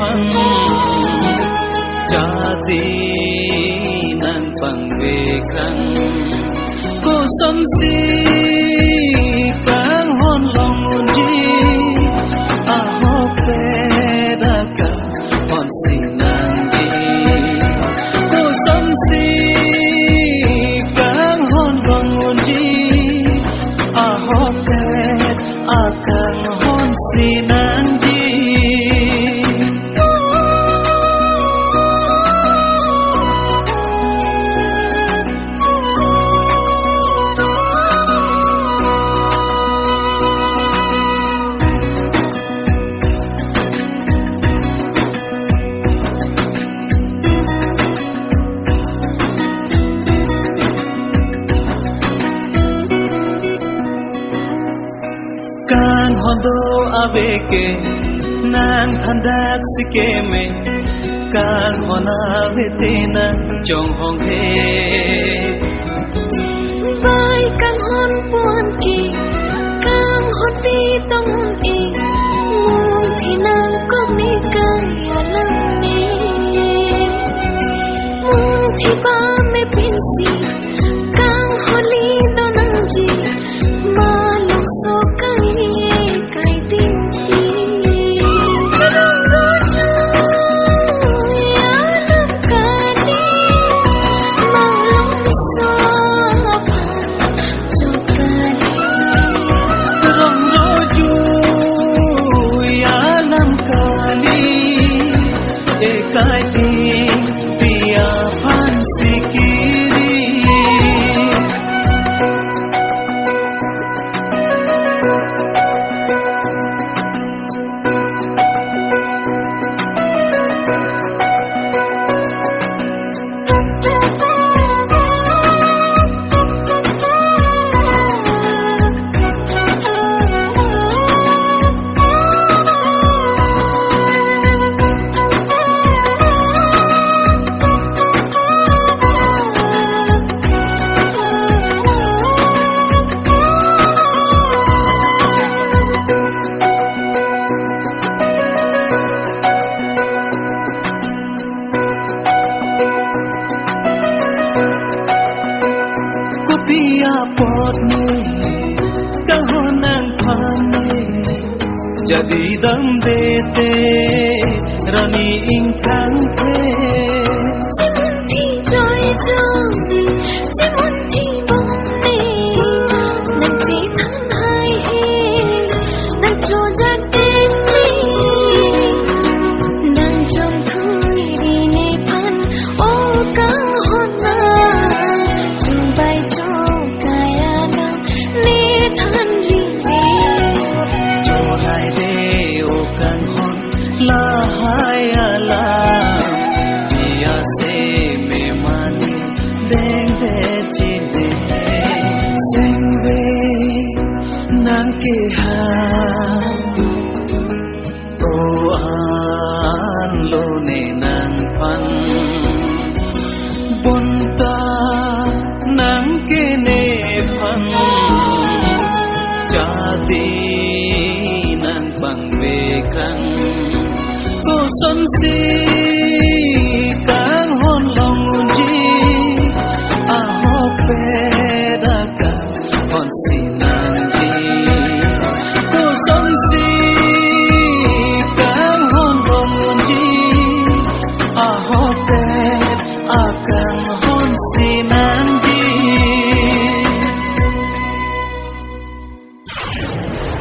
phăng cha gì nàng bằng về khăn cô xâm si càng hôn lòng nguồn đi hô phê đã cả hòn xì nàng đi cô xâm si càng hôn lòng nguồn đi hô phê càng hôn xì nàng đi. Càng hòn đô aveke nàng than đắc si kê me càng hòn avete na trong hong he vai càng hòn buồn kỳ càng hòn đi tông y muôn thì nàng có mi càng lăng ni muôn thì ba me pin si càng hòn li đó nàng gì mà lòng số cái tim đi rong rô chu ya nam ca đi mong lòng số pan cho ca đi rong rô chu ya nam ca đi e kai đi pia pan sikiri. Pia pot ne kahonan phane jadi dam dete rani ing thang the chỉ muốn thì trôi trôi chỉ muốn thì bóng nề nàng chỉ thân hai he nàng trôi ra đêm đi nàng trong thui đi nề pan ô càng hòn nàng chung bay cho kaya nam nề thân đi cho hai de o càng hòn la hai ala pia se me mani den de chine Sengve nang ke ha o an lo ne nang pan bonta nang ke ne pan cha ti nang bang ve khăn cô xâm si